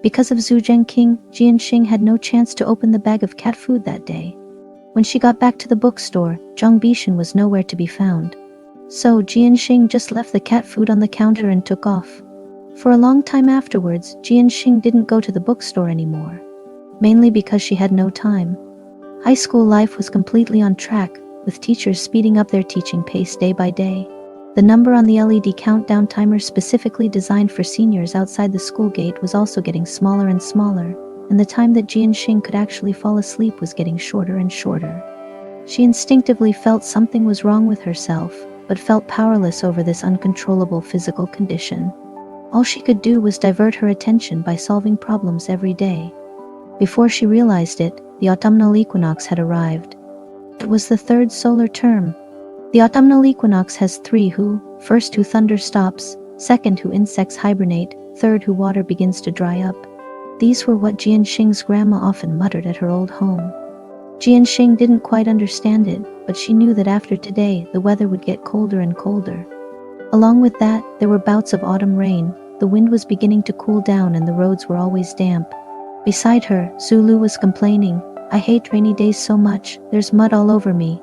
Because of Xu Zhengqing, Jianxing had no chance to open the bag of cat food that day. When she got back to the bookstore, Zhang Bishan was nowhere to be found. So Jianxing just left the cat food on the counter and took off. For a long time afterwards, Jianxing didn't go to the bookstore anymore, mainly because she had no time. High school life was completely on track, with teachers speeding up their teaching pace day by day. The number on the LED countdown timer specifically designed for seniors outside the school gate was also getting smaller and smaller, and the time that Jianxing could actually fall asleep was getting shorter and shorter. She instinctively felt something was wrong with herself, but felt powerless over this uncontrollable physical condition. All she could do was divert her attention by solving problems every day. Before she realized it, the autumnal equinox had arrived. It was the third solar term. The autumnal equinox has three who: first who thunder stops, second who insects hibernate, third who water begins to dry up. These were what Jianxing's grandma often muttered at her old home. Jianxing didn't quite understand it, but she knew that after today, the weather would get colder and colder. Along with that, there were bouts of autumn rain, the wind was beginning to cool down and the roads were always damp. Beside her, Zulu was complaining, "I hate rainy days so much, there's mud all over me."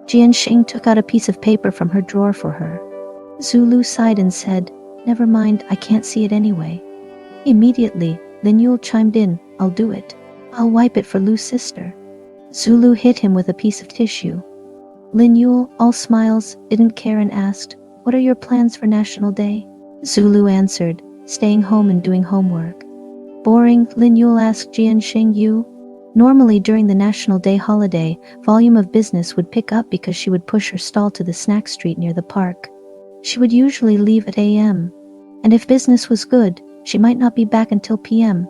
Jianxing took out a piece of paper from her drawer for her. Zulu sighed and said, "Never mind, I can't see it anyway." Immediately, Lin Yule chimed in, "I'll do it. I'll wipe it for Lu's sister." Zulu hit him with a piece of tissue. Lin Yule, all smiles, didn't care and asked, "What are your plans for National Day?" Zulu answered, "Staying home and doing homework." "Boring," Lin Yule asked Jianxing. "You?" Normally during the National Day holiday, volume of business would pick up because she would push her stall to the snack street near the park. She would usually leave at AM. And if business was good, she might not be back until PM.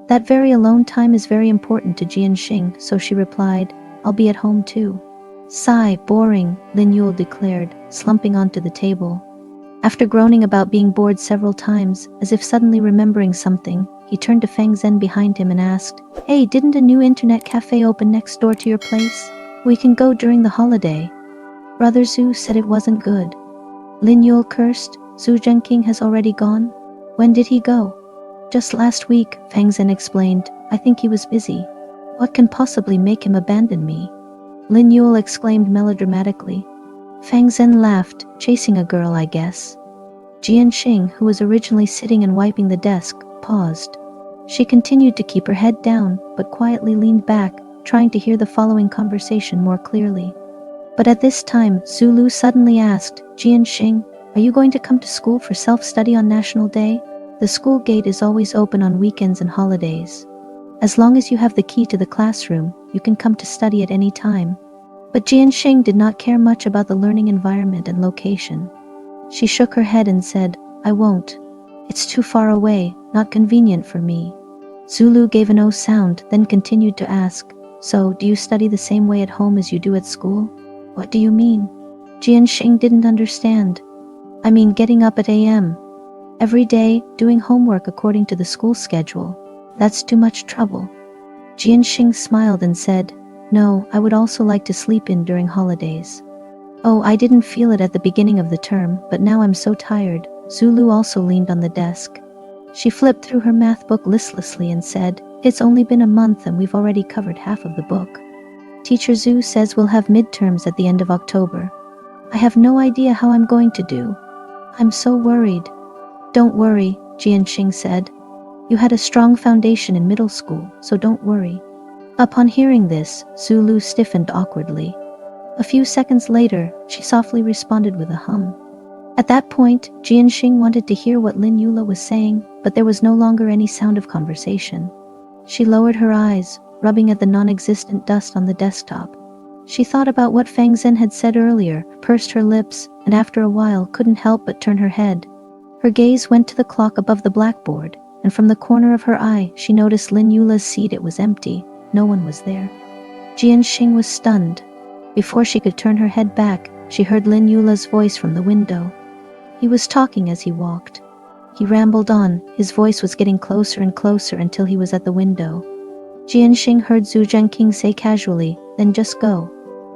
That very alone time is very important to Jianxing, so she replied, "I'll be at home too." "Sigh, boring," Lin Yule declared, slumping onto the table. After groaning about being bored several times, as if suddenly remembering something, he turned to Fang Zhen behind him and asked, "Hey, didn't a new internet cafe open next door to your place? We can go during the holiday." Brother Zhu said it wasn't good. Lin Yule cursed, "Xu Zhengqing has already gone? When did he go?" "Just last week," Fang Zhen explained. "I think he was busy. What can possibly make him abandon me?" Lin Yule exclaimed melodramatically. Fang Zhen laughed, "Chasing a girl, I guess." Jianxing, who was originally sitting and wiping the desk, paused. She continued to keep her head down, but quietly leaned back, trying to hear the following conversation more clearly. But at this time, Zulu suddenly asked, "Jianxing, are you going to come to school for self-study on National Day? The school gate is always open on weekends and holidays. As long as you have the key to the classroom, you can come to study at any time." But Jianxing did not care much about the learning environment and location. She shook her head and said, "I won't. It's too far away, not convenient for me." Zulu gave an "oh" sound, then continued to ask, "So, do you study the same way at home as you do at school?" "What do you mean?" Jianxing didn't understand. "I mean getting up at AM. Every day, doing homework according to the school schedule. That's too much trouble." Jianxing smiled and said, "No, I would also like to sleep in during holidays." "Oh, I didn't feel it at the beginning of the term, but now I'm so tired." Zulu also leaned on the desk. She flipped through her math book listlessly and said, "It's only been a month and we've already covered half of the book. Teacher Zhu says we'll have midterms at the end of October. I have no idea how I'm going to do. I'm so worried." "Don't worry," Jianxing said. "You had a strong foundation in middle school, so don't worry." Upon hearing this, Zulu stiffened awkwardly. A few seconds later, she softly responded with a hum. At that point, Jianxing wanted to hear what Lin Yule was saying, but there was no longer any sound of conversation. She lowered her eyes, rubbing at the non-existent dust on the desktop. She thought about what Fang Zhen had said earlier, pursed her lips, and after a while couldn't help but turn her head. Her gaze went to the clock above the blackboard, and from the corner of her eye, she noticed Lin Yule's seat. It was empty. No one was there. Jianxing was stunned. Before she could turn her head back, she heard Lin Yule's voice from the window. He was talking as he walked. He rambled on, his voice was getting closer and closer until he was at the window. Jianxing heard Xu Zhengqing say casually, "Then just go."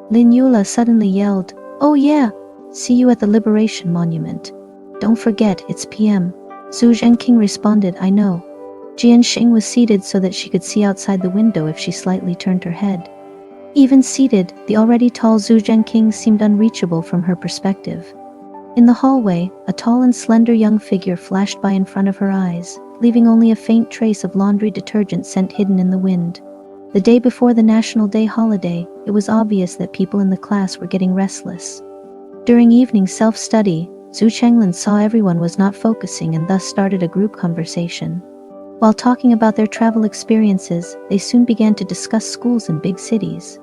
Lin Yule suddenly yelled, "Oh yeah, see you at the Liberation Monument. Don't forget, it's PM." Xu Zhengqing responded, "I know." Jianxing was seated so that she could see outside the window if she slightly turned her head. Even seated, the already tall Xu Zhengqing seemed unreachable from her perspective. In the hallway, a tall and slender young figure flashed by in front of her eyes, leaving only a faint trace of laundry detergent scent hidden in the wind. The day before the National Day holiday, it was obvious that people in the class were getting restless. During evening self-study, Xu Zhengqing saw everyone was not focusing and thus started a group conversation. While talking about their travel experiences, they soon began to discuss schools in big cities.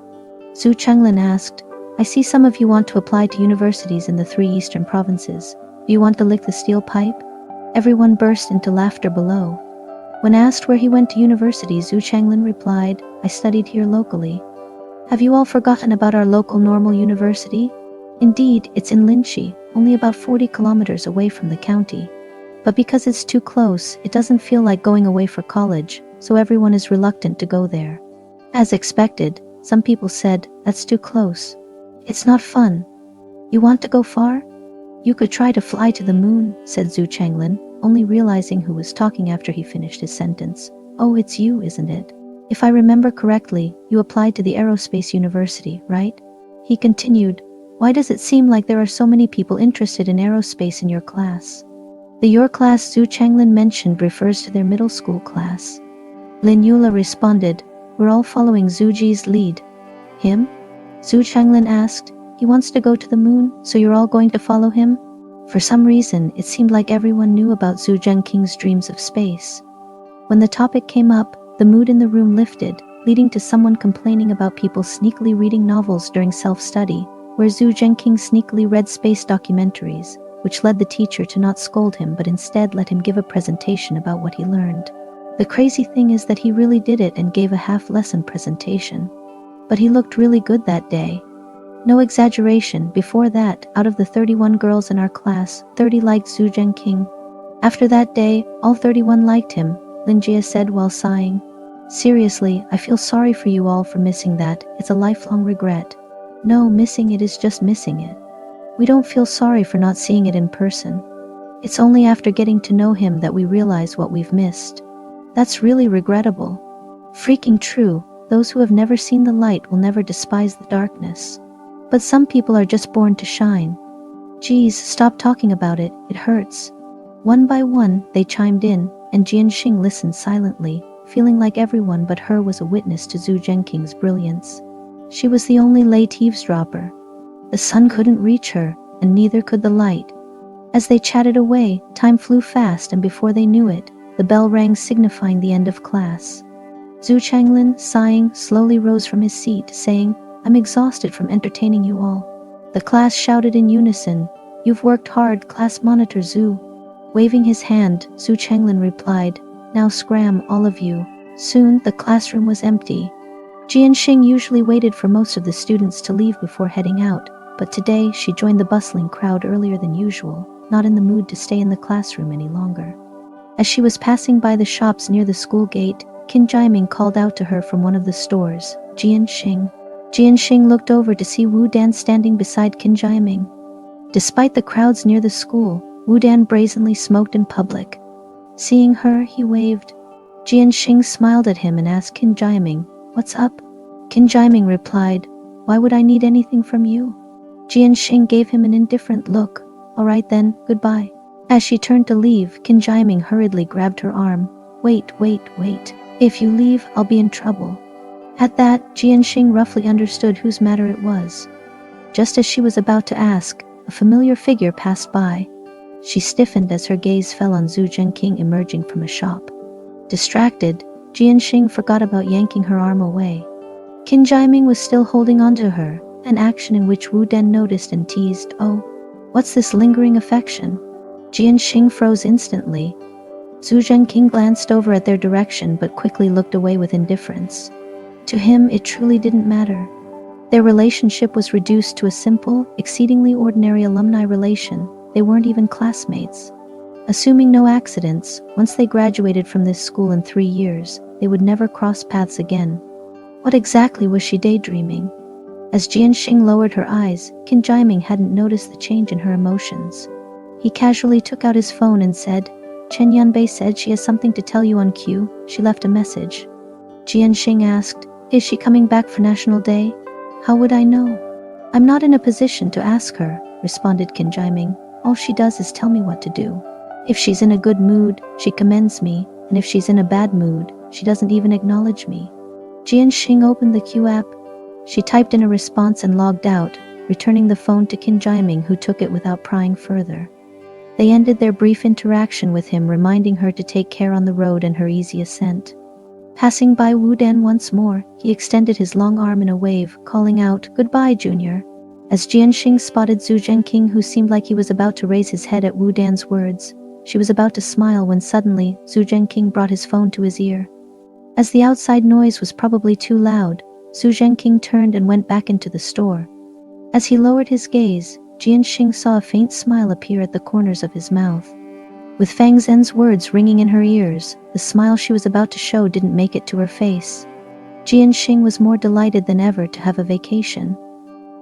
Xu Zhengqing asked, "I see some of you want to apply to universities in the 3 eastern provinces. Do you want to lick the steel pipe?" Everyone burst into laughter below. When asked where he went to university, Xu Zhengqing replied, "I studied here locally." "Have you all forgotten about our local normal university? Indeed, it's in Linqi, only about 40 kilometers away from the county. But because it's too close, it doesn't feel like going away for college, so everyone is reluctant to go there." As expected, some people said, "That's too close. It's not fun. You want to go far? You could try to fly to the moon," said Xu Zhengqing, only realizing who was talking after he finished his sentence. "Oh, it's you, isn't it? If I remember correctly, you applied to the aerospace university, right?" He continued, "Why does it seem like there are so many people interested in aerospace in your class?" The "your class" Xu Zhengqing mentioned refers to their middle school class. Lin Yula responded, "We're all following Zhu Ji's lead." "Him?" Xu Zhengqing asked. "He wants to go to the moon, so you're all going to follow him?" For some reason, it seemed like everyone knew about Xu Zhengqing's dreams of space. When the topic came up, the mood in the room lifted, leading to someone complaining about people sneakily reading novels during self-study, where Xu Zhengqing sneakily read space documentaries, which led the teacher to not scold him but instead let him give a presentation about what he learned. The crazy thing is that he really did it and gave a half-lesson presentation. But he looked really good that day. No exaggeration, before that, out of the 31 girls in our class, 30 liked Xu Zhengqing. After that day, all 31 liked him, Lin Jia said while sighing. "Seriously, I feel sorry for you all for missing that. It's a lifelong regret." "No, missing it is just missing it. We don't feel sorry for not seeing it in person. It's only after getting to know him that we realize what we've missed." "That's really regrettable." "Freaking true. Those who have never seen the light will never despise the darkness. But some people are just born to shine." "Geez, stop talking about it. It hurts." One by one, they chimed in, and Jianxing listened silently, feeling like everyone but her was a witness to Xu Zhengqing's brilliance. She was the only late eavesdropper. The sun couldn't reach her, and neither could the light. As they chatted away, time flew fast, and before they knew it, the bell rang signifying the end of class. Xu Zhengqing, sighing, slowly rose from his seat, saying, "I'm exhausted from entertaining you all." The class shouted in unison, "You've worked hard, class monitor Xu." Waving his hand, Xu Zhengqing replied, "Now scram, all of you." Soon, the classroom was empty. Jianxing usually waited for most of the students to leave before heading out, but today she joined the bustling crowd earlier than usual, not in the mood to stay in the classroom any longer. As she was passing by the shops near the school gate, Qin Jiming called out to her from one of the stores, "Jianxing." Jianxing looked over to see Wu Dan standing beside Qin Jiming. Despite the crowds near the school, Wu Dan brazenly smoked in public. Seeing her, he waved. Jianxing smiled at him and asked Qin Jiming, "What's up?" Qin Jiming replied, "Why would I need anything from you?" Jianxing gave him an indifferent look. "All right then, goodbye." As she turned to leave, Qin Jiming hurriedly grabbed her arm. Wait. If you leave, I'll be in trouble." At that, Jianxing roughly understood whose matter it was. Just as she was about to ask, a familiar figure passed by. She stiffened as her gaze fell on Xu Zhengqing emerging from a shop. Distracted, Jianxing forgot about yanking her arm away. Qin Jiming was still holding onto her, an action in which Wu Dan noticed and teased, "Oh, what's this lingering affection?" Jianxing froze instantly. Xu Zhengqing glanced over at their direction but quickly looked away with indifference. To him, it truly didn't matter. Their relationship was reduced to a simple, exceedingly ordinary alumni relation. They weren't even classmates. Assuming no accidents, once they graduated from this school in 3 years, they would never cross paths again. What exactly was she daydreaming? As Jianxing lowered her eyes, Qin Jiming hadn't noticed the change in her emotions. He casually took out his phone and said, Chen Yanbei said she has something to tell you on cue. She left a message. Jianxing asked, is she coming back for National Day? How would I know? I'm not in a position to ask her, responded Qin Jiming. All she does is tell me what to do. If she's in a good mood, she commends me, and if she's in a bad mood, she doesn't even acknowledge me. Jianxing opened the Q app. She typed in a response and logged out, returning the phone to Qin Jiming, who took it without prying further. They ended their brief interaction with him, reminding her to take care on the road and her easy ascent. Passing by Wu Dan once more, he extended his long arm in a wave, calling out, "Goodbye, Junior." As Jianxing spotted Xu Zhengqing, who seemed like he was about to raise his head at Wu Dan's words, she was about to smile when suddenly Xu Zhengqing brought his phone to his ear. As the outside noise was probably too loud, Xu Zhengqing turned and went back into the store. As he lowered his gaze, Jianxing saw a faint smile appear at the corners of his mouth. With Fang Zhen's words ringing in her ears, the smile she was about to show didn't make it to her face. Jianxing was more delighted than ever to have a vacation.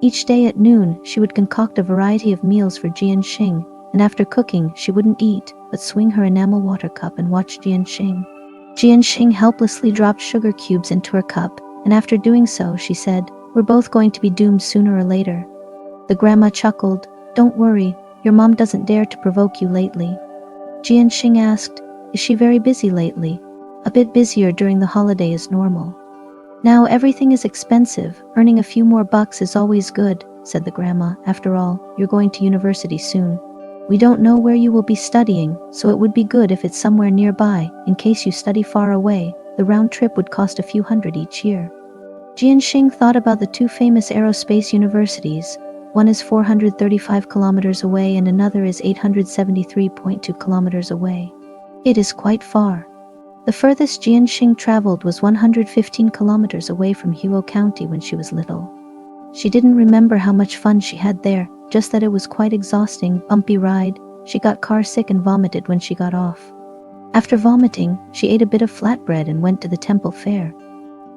Each day at noon, she would concoct a variety of meals for Jianxing, and after cooking, she wouldn't eat, but swing her enamel water cup and watch Jianxing. Jianxing helplessly dropped sugar cubes into her cup, and after doing so, she said, "We're both going to be doomed sooner or later." The grandma chuckled, "Don't worry, your mom doesn't dare to provoke you lately." Jianxing asked, "Is she very busy lately?" "A bit busier during the holiday is normal. Now everything is expensive, earning a few more bucks is always good," said the grandma. "After all, you're going to university soon. We don't know where you will be studying, so it would be good if it's somewhere nearby. In case you study far away, the round trip would cost a few hundred each year." Jianxing thought about the two famous aerospace universities. One is 435 kilometers away and another is 873.2 kilometers away. It is quite far. The furthest Jianxing traveled was 115 kilometers away from Huo County when she was little. She didn't remember how much fun she had there, just that it was quite exhausting, bumpy ride. She got car sick and vomited when she got off. After vomiting, she ate a bit of flatbread and went to the temple fair.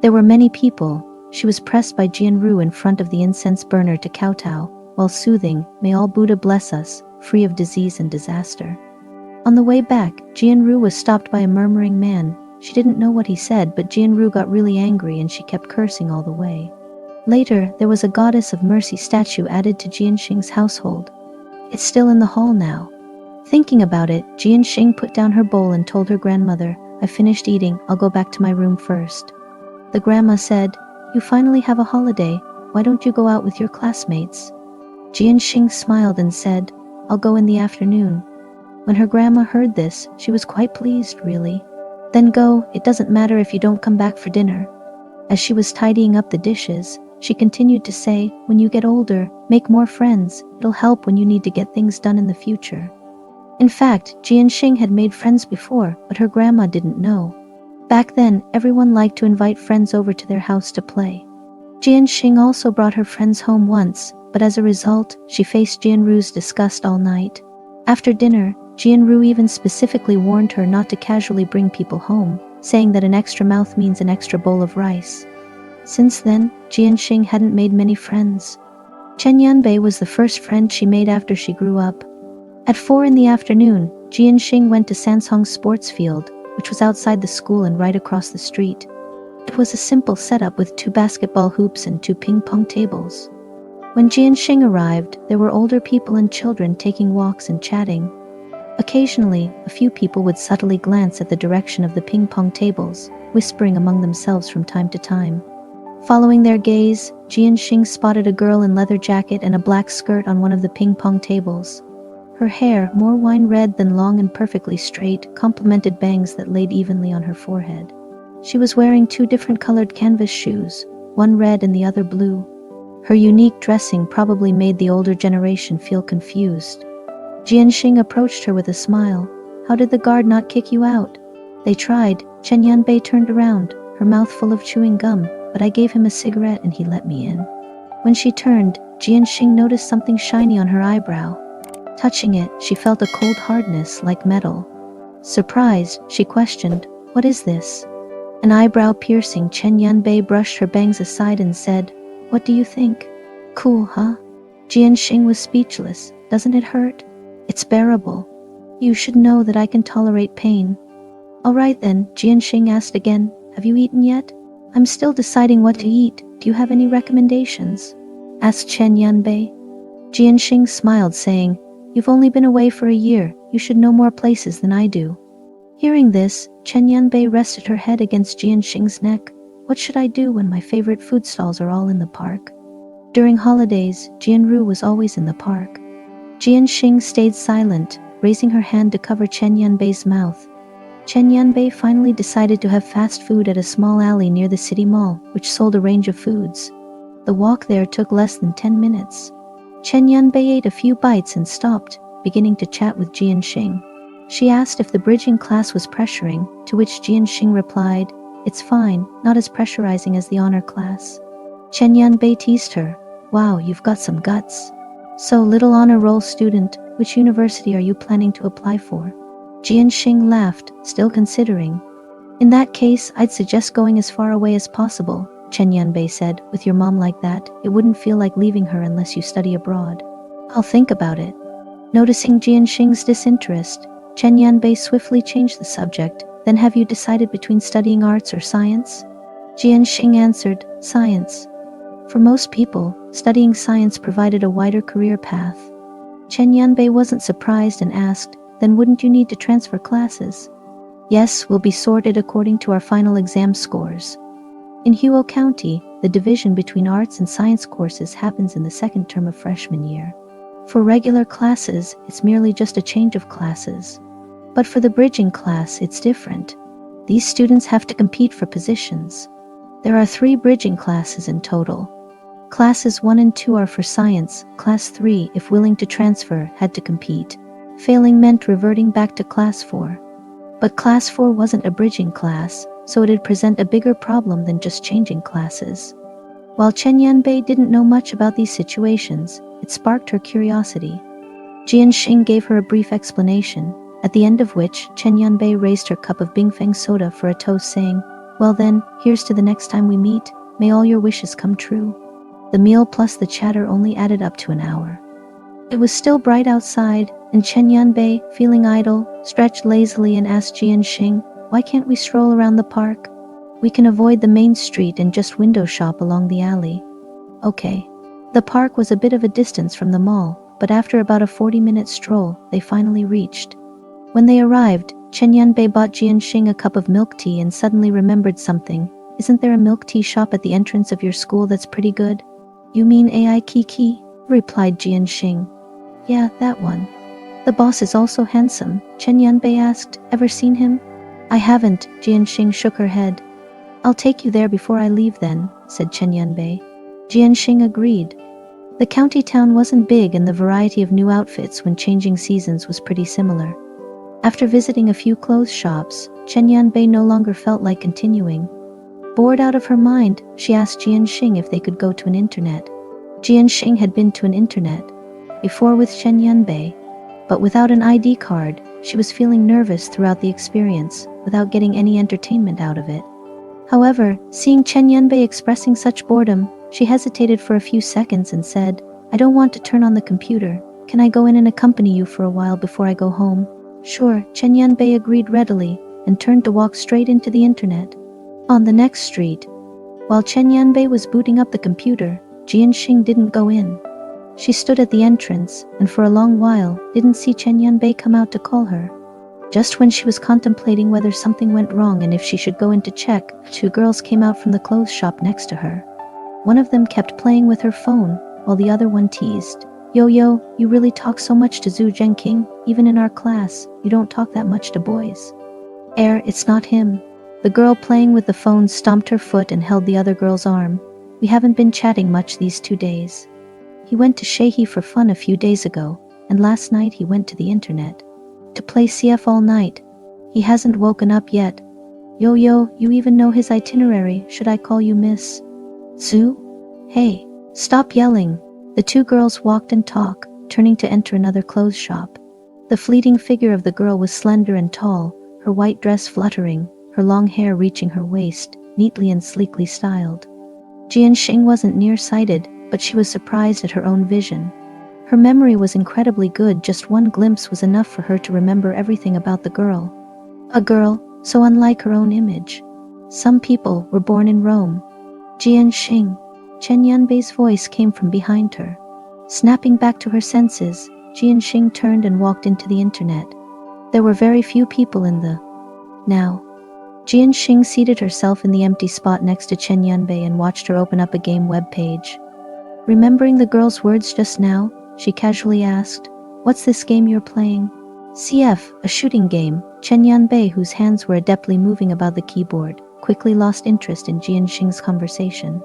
There were many people. She was pressed by Jianru in front of the incense burner to kowtow, while soothing, "May all Buddha bless us, free of disease and disaster." On the way back, Jianru was stopped by a murmuring man. She didn't know what he said, but Jianru got really angry and she kept cursing all the way. Later, there was a goddess of mercy statue added to Jianxing's household. It's still in the hall now. Thinking about it, Jianxing put down her bowl and told her grandmother, "I finished eating, I'll go back to my room first." The grandma said, "You finally have a holiday, why don't you go out with your classmates?" Jianxing smiled and said, "I'll go in the afternoon." When her grandma heard this, she was quite pleased, really. "Then go, it doesn't matter if you don't come back for dinner." As she was tidying up the dishes, she continued to say, "When you get older, make more friends, it'll help when you need to get things done in the future." In fact, Jianxing had made friends before, but her grandma didn't know. Back then, everyone liked to invite friends over to their house to play. Jianxing also brought her friends home once, but as a result, she faced Jianru's disgust all night. After dinner, Jianru even specifically warned her not to casually bring people home, saying that an extra mouth means an extra bowl of rice. Since then, Jianxing hadn't made many friends. Chen Yanbei was the first friend she made after she grew up. At 4 in the afternoon, Jianxing went to Sansong's sports field, which was outside the school and right across the street. It was a simple setup with 2 basketball hoops and 2 ping-pong tables. When Jianxing arrived, there were older people and children taking walks and chatting. Occasionally, a few people would subtly glance at the direction of the ping-pong tables, whispering among themselves from time to time. Following their gaze, Jianxing spotted a girl in leather jacket and a black skirt on one of the ping-pong tables. Her hair, more wine red than long and perfectly straight, complemented bangs that laid evenly on her forehead. She was wearing 2 different colored canvas shoes, one red and the other blue. Her unique dressing probably made the older generation feel confused. Jianxing approached her with a smile. "How did the guard not kick you out?" "They tried." Chen Yanbei turned around, her mouth full of chewing gum, "but I gave him a cigarette and he let me in." When she turned, Jianxing noticed something shiny on her eyebrow. Touching it, she felt a cold hardness like metal. Surprised, she questioned, "What is this?" An eyebrow-piercing Chen Yanbei brushed her bangs aside and said, "What do you think?" "Cool, huh?" Jianxing was speechless. "Doesn't it hurt?" "It's bearable." You should know that I can tolerate pain. All right then, Jianxing asked again, have you eaten yet? I'm still deciding what to eat. Do you have any recommendations? Asked Chen Yanbei. Jianxing smiled, saying, You've only been away for a year. You should know more places than I do. Hearing this, Chen Yanbei rested her head against Jianxing's neck. What should I do when my favorite food stalls are all in the park? During holidays, Jianru was always in the park. Jianxing stayed silent, raising her hand to cover Chen Yanbei's mouth. Chen Yanbei finally decided to have fast food at a small alley near the city mall, which sold a range of foods. The walk there took less than 10 minutes. Chen Yanbei ate a few bites and stopped, beginning to chat with Jianxing. She asked if the bridging class was pressuring, to which Jianxing replied, It's fine, not as pressurizing as the honor class. Chen Yanbei teased her, Wow, you've got some guts. So, little honor roll student, which university are you planning to apply for? Jianxing laughed, still considering. In that case, I'd suggest going as far away as possible, Chen Yanbei said. With your mom like that, it wouldn't feel like leaving her unless you study abroad. I'll think about it. Noticing Jianxing's disinterest, Chen Yanbei swiftly changed the subject. Then have you decided between studying arts or science? Jianxing answered, Science. For most people, studying science provided a wider career path. Chen Yanbei wasn't surprised and asked, Then wouldn't you need to transfer classes? Yes, we'll be sorted according to our final exam scores. In Huo County, the division between arts and science courses happens in the second term of freshman year. For regular classes, it's merely just a change of classes. But for the bridging class, it's different. These students have to compete for positions. There are 3 bridging classes in total. Classes 1 and 2 are for science. Class 3, if willing to transfer, had to compete. Failing meant reverting back to Class 4. But Class 4 wasn't a bridging class, so it'd present a bigger problem than just changing classes. While Chen Yanbei didn't know much about these situations, it sparked her curiosity. Jianxing gave her a brief explanation, at the end of which Chen Yanbei raised her cup of Bingfeng soda for a toast, saying, Well then, here's to the next time we meet. May all your wishes come true. The meal plus the chatter only added up to an hour. It was still bright outside, and Chen Yanbei, feeling idle, stretched lazily and asked Jianxing, Why can't we stroll around the park? We can avoid the main street and just window shop along the alley. Okay. The park was a bit of a distance from the mall, but after about a 40-minute stroll, they finally reached. When they arrived, Chen Yanbei bought Jianxing a cup of milk tea and suddenly remembered something. Isn't there a milk tea shop at the entrance of your school that's pretty good? You mean AI Kiki? Replied Jianxing. Yeah, that one. The boss is also handsome, Chen Yanbei asked. Ever seen him? I haven't, Jianxing shook her head. I'll take you there before I leave then, said Chen Yanbei. Jianxing agreed. The county town wasn't big and the variety of new outfits when changing seasons was pretty similar. After visiting a few clothes shops, Chen Yanbei no longer felt like continuing. Bored out of her mind, she asked Jianxing if they could go to an internet. Jianxing had been to an internet before with Chen Yanbei, but without an ID card, she was feeling nervous throughout the experience, without getting any entertainment out of it. However, seeing Chen Yanbei expressing such boredom, she hesitated for a few seconds and said, I don't want to turn on the computer. Can I go in and accompany you for a while before I go home? Sure, Chen Yanbei agreed readily, and turned to walk straight into the internet. On the next street, while Chen Yanbei was booting up the computer, Jianxing didn't go in. She stood at the entrance, and for a long while, didn't see Chen Yanbei come out to call her. Just when she was contemplating whether something went wrong and if she should go in to check, 2 girls came out from the clothes shop next to her. One of them kept playing with her phone, while the other one teased, Yo, you really talk so much to Xu Zhengqing. Even in our class, you don't talk that much to boys. It's not him. The girl playing with the phone stomped her foot and held the other girl's arm. We haven't been chatting much these 2 days. He went to Shehi for fun a few days ago, and last night he went to the internet to play CF all night. He hasn't woken up yet. Yo, you even know his itinerary. Should I call you Miss Xu? Hey, stop yelling. The 2 girls walked and talked, turning to enter another clothes shop. The fleeting figure of the girl was slender and tall, her white dress fluttering, her long hair reaching her waist, neatly and sleekly styled. Jianxing wasn't nearsighted, but she was surprised at her own vision. Her memory was incredibly good, just one glimpse was enough for her to remember everything about the girl. A girl, so unlike her own image. Some people were born in Rome. Jianxing. Chen Yanbei's voice came from behind her. Snapping back to her senses, Jianxing turned and walked into the internet. There were very few people in the now. Jianxing seated herself in the empty spot next to Chen Yanbei and watched her open up a game web page. Remembering the girl's words just now, she casually asked, "What's this game you're playing?" "CF, a shooting game." Chen Yanbei, whose hands were adeptly moving about the keyboard, quickly lost interest in Jianxing's conversation.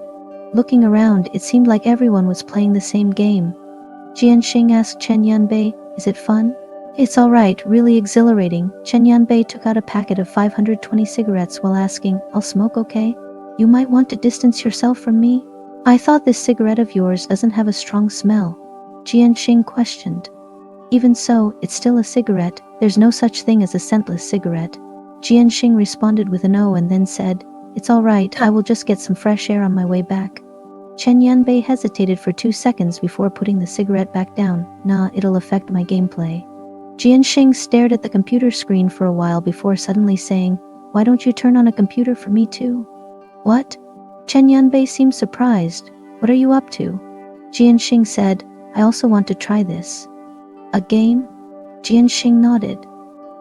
Looking around, it seemed like everyone was playing the same game. Jianxing asked Chen Yanbei, "Is it fun?" "It's alright, really exhilarating." Chen Yanbei took out a packet of 520 cigarettes while asking, "I'll smoke, okay? You might want to distance yourself from me." "I thought this cigarette of yours doesn't have a strong smell," Jianxing questioned. "Even so, it's still a cigarette. There's no such thing as a scentless cigarette." Jianxing responded with a no and then said, "It's alright, I will just get some fresh air on my way back." Chen Yanbei hesitated for 2 seconds before putting the cigarette back down. "Nah, it'll affect my gameplay." Jianxing stared at the computer screen for a while before suddenly saying, "Why don't you turn on a computer for me too?" "What?" Chen Yanbei seemed surprised. "What are you up to?" Jianxing said, "I also want to try this." "A game?" Jianxing nodded.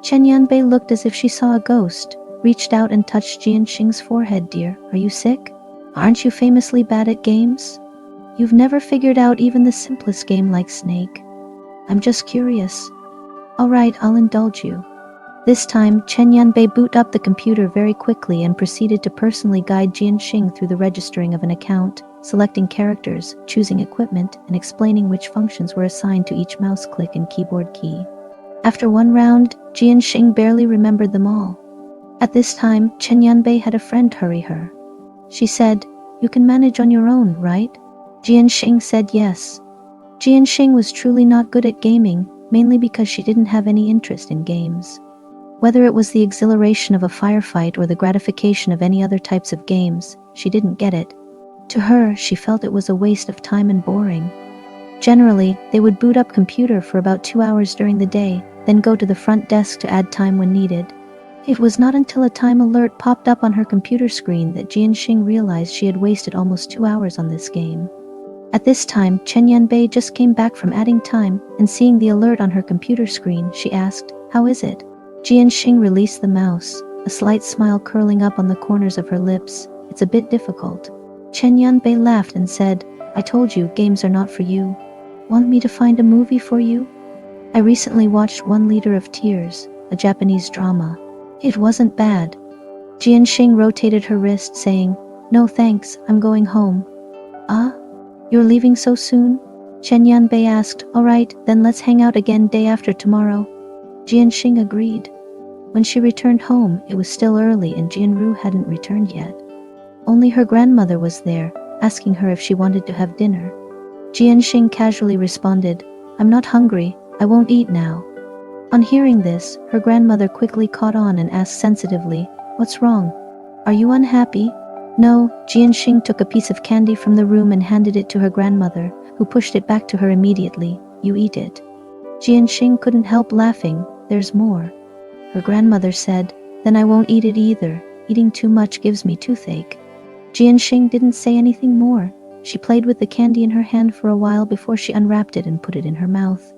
Chen Yanbei looked as if she saw a ghost, reached out and touched Jianxing's forehead. "Dear, are you sick? Aren't you famously bad at games? You've never figured out even the simplest game like Snake." "I'm just curious." "Alright, I'll indulge you." This time, Chen Yanbei booted up the computer very quickly and proceeded to personally guide Jianxing through the registering of an account, selecting characters, choosing equipment, and explaining which functions were assigned to each mouse click and keyboard key. After one round, Jianxing barely remembered them all. At this time, Chen Yanbei had a friend hurry her. She said, "You can manage on your own, right?" Jianxing said yes. Jianxing was truly not good at gaming, mainly because she didn't have any interest in games. Whether it was the exhilaration of a firefight or the gratification of any other types of games, she didn't get it. To her, she felt it was a waste of time and boring. Generally, they would boot up computer for about 2 hours during the day, then go to the front desk to add time when needed. It was not until a time alert popped up on her computer screen that Jianxing realized she had wasted almost 2 hours on this game. At this time, Chen Yanbei just came back from adding time, and seeing the alert on her computer screen, she asked, "How is it?" Jianxing released the mouse, a slight smile curling up on the corners of her lips. "It's a bit difficult." Chen Yanbei laughed and said, "I told you, games are not for you. Want me to find a movie for you? I recently watched 1 Liter of Tears, a Japanese drama. It wasn't bad." Jianxing rotated her wrist, saying, "No thanks, I'm going home." "Ah? You're leaving so soon?" Chen Yanbei asked. "Alright, then let's hang out again day after tomorrow." Jianxing agreed. When she returned home, it was still early and Jianru hadn't returned yet. Only her grandmother was there, asking her if she wanted to have dinner. Jianxing casually responded, "I'm not hungry, I won't eat now." On hearing this, her grandmother quickly caught on and asked sensitively, "What's wrong? Are you unhappy?" "No." Jianxing took a piece of candy from the room and handed it to her grandmother, who pushed it back to her immediately. "You eat it." Jianxing couldn't help laughing. "There's more." Her grandmother said, "Then I won't eat it either. Eating too much gives me toothache." Jianxing didn't say anything more. She played with the candy in her hand for a while before she unwrapped it and put it in her mouth.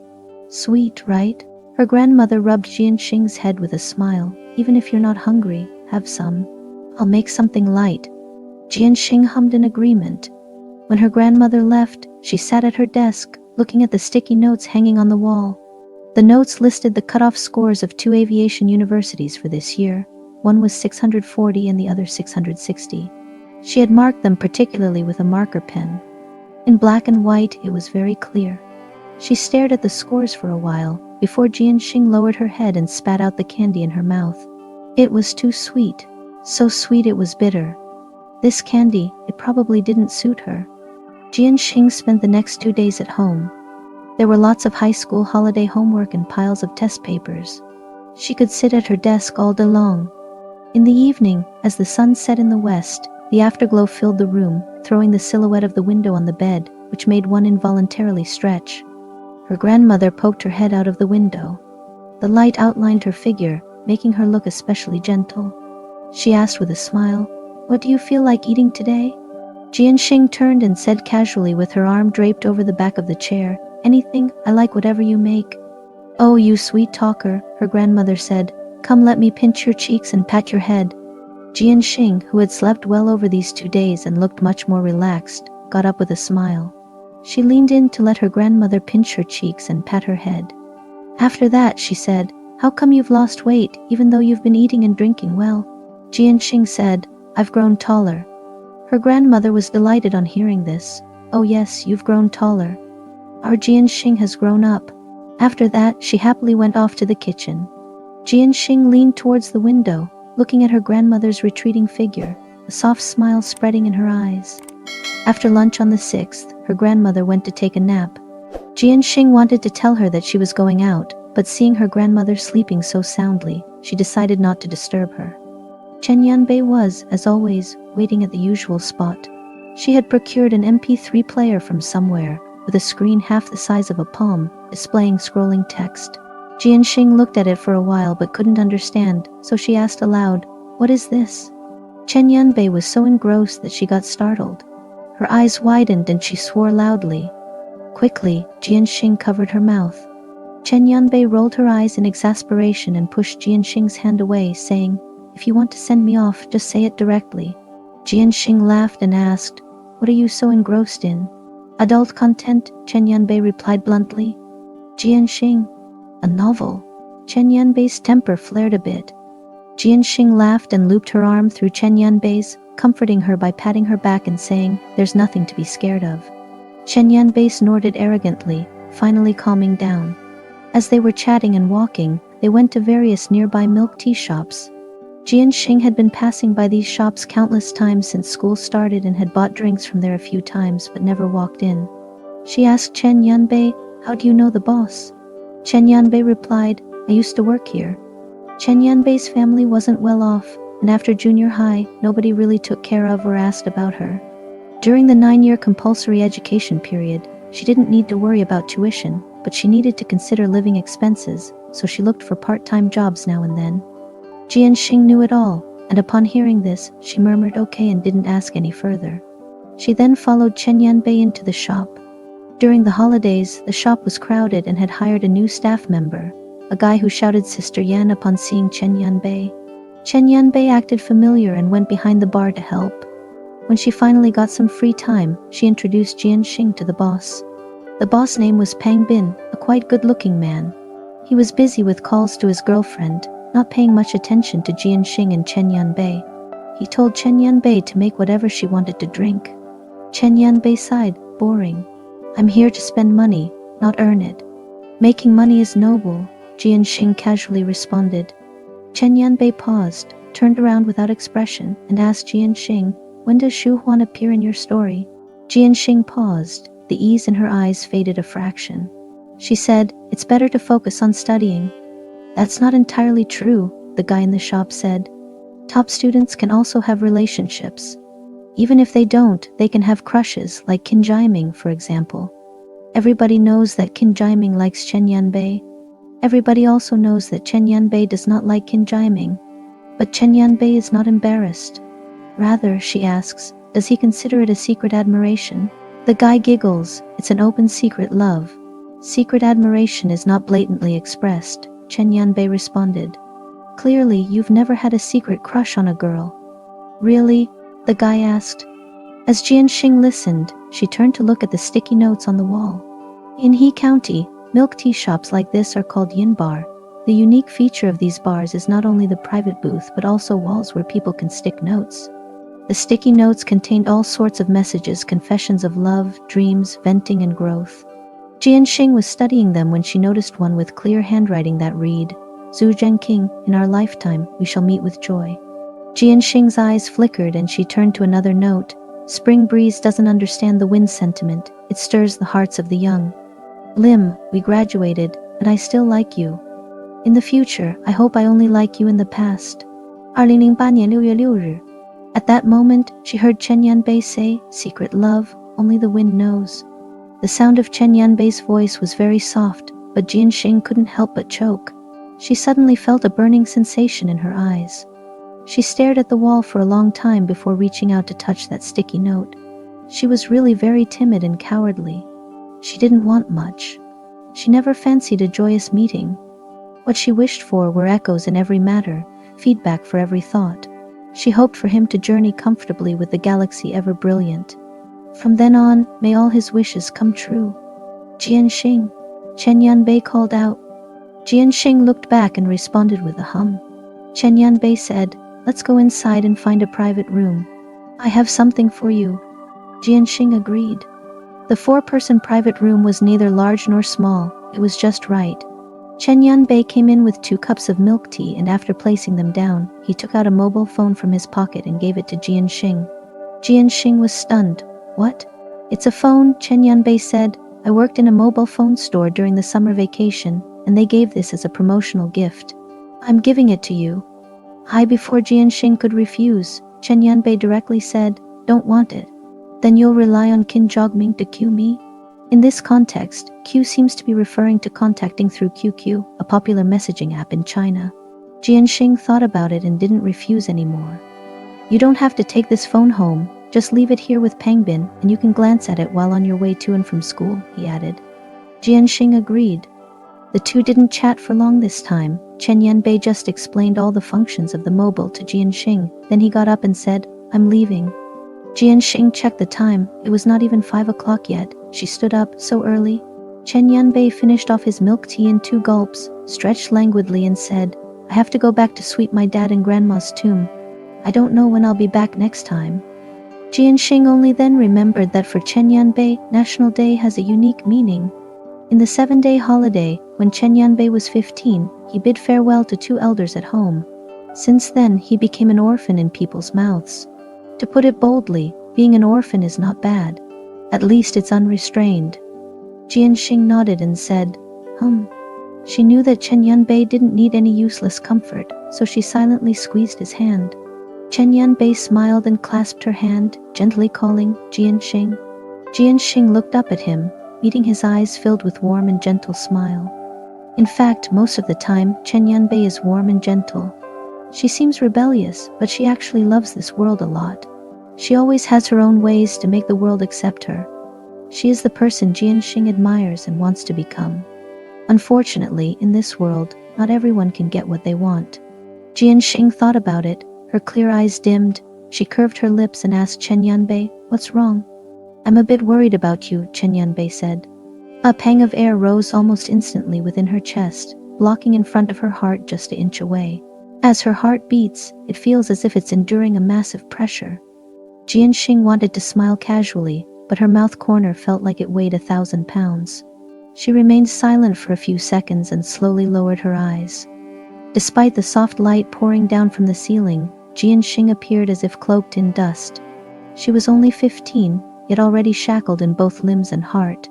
"Sweet, right?" Her grandmother rubbed Jianxing's head with a smile. "Even if you're not hungry, have some. I'll make something light." Jianxing hummed in agreement. When her grandmother left, she sat at her desk, looking at the sticky notes hanging on the wall. The notes listed the cutoff scores of 2 aviation universities for this year. One was 640 and the other 660. She had marked them particularly with a marker pen. In black and white, it was very clear. She stared at the scores for a while, before Jianxing lowered her head and spat out the candy in her mouth. It was too sweet. So sweet it was bitter. This candy, it probably didn't suit her. Jianxing spent the next 2 days at home. There were lots of high school holiday homework and piles of test papers. She could sit at her desk all day long. In the evening, as the sun set in the west, the afterglow filled the room, throwing the silhouette of the window on the bed, which made one involuntarily stretch. Her grandmother poked her head out of the window. The light outlined her figure, making her look especially gentle. She asked with a smile, "What do you feel like eating today?" Jianxing turned and said casually with her arm draped over the back of the chair, "Anything, I like whatever you make." "Oh, you sweet talker," her grandmother said. "Come, let me pinch your cheeks and pat your head." Jianxing, who had slept well over these 2 days and looked much more relaxed, got up with a smile. She leaned in to let her grandmother pinch her cheeks and pat her head. After that, she said, "How come you've lost weight, even though you've been eating and drinking well?" Jianxing said, "I've grown taller." Her grandmother was delighted on hearing this. "Oh yes, you've grown taller. Our Jianxing has grown up." After that, she happily went off to the kitchen. Jianxing leaned towards the window, looking at her grandmother's retreating figure, a soft smile spreading in her eyes. After lunch on the 6th, her grandmother went to take a nap. Jianxing wanted to tell her that she was going out, but seeing her grandmother sleeping so soundly, she decided not to disturb her. Chen Yanbei was, as always, waiting at the usual spot. She had procured an MP3 player from somewhere, with a screen half the size of a palm, displaying scrolling text. Jianxing looked at it for a while but couldn't understand, so she asked aloud, "What is this?" Chen Yanbei was so engrossed that she got startled. Her eyes widened and she swore loudly. Quickly, Jianxing covered her mouth. Chen Yanbei rolled her eyes in exasperation and pushed Jianxing's hand away, saying, "If you want to send me off, just say it directly." Jianxing laughed and asked, "What are you so engrossed in?" "Adult content," Chen Yanbei replied bluntly. Jianxing, "A novel?" Chen Yanbei's temper flared a bit. Jianxing laughed and looped her arm through Chen Yanbei's, comforting her by patting her back and saying, "There's nothing to be scared of." Chen Yanbei snorted arrogantly, finally calming down. As they were chatting and walking, they went to various nearby milk tea shops. Jianxing had been passing by these shops countless times since school started and had bought drinks from there a few times but never walked in. She asked Chen Yanbei, "How do you know the boss?" Chen Yanbei replied, "I used to work here." Chen Yanbei's family wasn't well off, and after junior high, nobody really took care of or asked about her. During the 9-year compulsory education period, she didn't need to worry about tuition, but she needed to consider living expenses, so she looked for part-time jobs now and then. Jianxing knew it all, and upon hearing this, she murmured okay and didn't ask any further. She then followed Chen Yanbei into the shop. During the holidays, the shop was crowded and had hired a new staff member, a guy who shouted Sister Yan upon seeing Chen Yanbei. Chen Yanbei acted familiar and went behind the bar to help. When she finally got some free time, she introduced Jianxing to the boss. The boss name was Pang Bin, a quite good-looking man. He was busy with calls to his girlfriend, not paying much attention to Jianxing and Chen Yanbei. He told Chen Yanbei to make whatever she wanted to drink. Chen Yanbei sighed, "Boring. I'm here to spend money, not earn it." "Making money is noble," Jianxing casually responded. Chen Yanbei paused, turned around without expression, and asked Jianxing, "When does Xu Huan appear in your story?" Jianxing paused. The ease in her eyes faded a fraction. She said, "It's better to focus on studying." "That's not entirely true," the guy in the shop said. "Top students can also have relationships. Even if they don't, they can have crushes, like Qin Jiaming, for example. Everybody knows that Qin Jiaming likes Chen Yanbei. Everybody also knows that Chen Yanbei does not like Qin Jiaming. But Chen Yanbei is not embarrassed. Rather, she asks, does he consider it a secret admiration?" The guy giggles. "It's an open secret love. Secret admiration is not blatantly expressed," Chen Yanbei responded. "Clearly, you've never had a secret crush on a girl." "Really?" the guy asked. As Jianxing listened, she turned to look at the sticky notes on the wall. In He County, milk tea shops like this are called yin bar. The unique feature of these bars is not only the private booth but also walls where people can stick notes. The sticky notes contained all sorts of messages, confessions of love, dreams, venting, and growth. Jianxing was studying them when she noticed one with clear handwriting that read, "Xu Zhengqing, in our lifetime, we shall meet with joy." Jianxing's eyes flickered and she turned to another note. "Spring breeze doesn't understand the wind sentiment, it stirs the hearts of the young. Lim, we graduated, and I still like you. In the future, I hope I only like you in the past." 2008年6月6日 At that moment, she heard Chen Yanbei say, "Secret love, only the wind knows." The sound of Chen Yanbei's voice was very soft, but Jianxing couldn't help but choke. She suddenly felt a burning sensation in her eyes. She stared at the wall for a long time before reaching out to touch that sticky note. She was really very timid and cowardly. She didn't want much. She never fancied a joyous meeting. What she wished for were echoes in every matter, feedback for every thought. She hoped for him to journey comfortably with the galaxy ever brilliant. From then on, may all his wishes come true. Jianxing, Chen Yanbei called out. Jianxing looked back and responded with a hum. Chen Yanbei said, "Let's go inside and find a private room. I have something for you." Jianxing agreed. The 4-person private room was neither large nor small, it was just right. Chen Yanbei came in with 2 cups of milk tea, and after placing them down, he took out a mobile phone from his pocket and gave it to Jianxing. Jianxing was stunned. "What? It's a phone," Chen Yanbei said. "I worked in a mobile phone store during the summer vacation, and they gave this as a promotional gift. I'm giving it to you." Before Jianxing could refuse, Chen Yanbei directly said, "Don't want it. Then you'll rely on Qin Zhengqing to cue me?" In this context, Q seems to be referring to contacting through QQ, a popular messaging app in China. Jianxing thought about it and didn't refuse anymore. "You don't have to take this phone home, just leave it here with Pangbin, and you can glance at it while on your way to and from school," he added. Jianxing agreed. The two didn't chat for long this time. Chen Yanbei just explained all the functions of the mobile to Jianxing, then he got up and said, "I'm leaving." Jianxing checked the time, it was not even 5 o'clock yet. She stood up, "So early?" Chen Yanbei finished off his milk tea in 2 gulps, stretched languidly and said, "I have to go back to sweep my dad and grandma's tomb. I don't know when I'll be back next time." Jianxing only then remembered that for Chen Yanbei, National Day has a unique meaning. In the 7-day holiday, when Chen Yanbei was 15, he bid farewell to 2 elders at home. Since then, he became an orphan in people's mouths. To put it boldly, being an orphan is not bad. At least it's unrestrained. Jianxing nodded and said, She knew that Chen Yanbei didn't need any useless comfort, so she silently squeezed his hand. Chen Yanbei smiled and clasped her hand, gently calling, "Jianxing." Jianxing looked up at him, meeting his eyes filled with warm and gentle smile. In fact, most of the time, Chen Yanbei is warm and gentle. She seems rebellious, but she actually loves this world a lot. She always has her own ways to make the world accept her. She is the person Jianxing admires and wants to become. Unfortunately, in this world, not everyone can get what they want. Jianxing thought about it, her clear eyes dimmed. She curved her lips and asked Chen Yanbei, "What's wrong?" "I'm a bit worried about you," Chen Yanbei said. A pang of air rose almost instantly within her chest, blocking in front of her heart just an inch away. As her heart beats, it feels as if it's enduring a massive pressure. Jianxing wanted to smile casually, but her mouth corner felt like it weighed 1,000 pounds. She remained silent for a few seconds and slowly lowered her eyes. Despite the soft light pouring down from the ceiling, Jianxing appeared as if cloaked in dust. She was only 15, yet already shackled in both limbs and heart.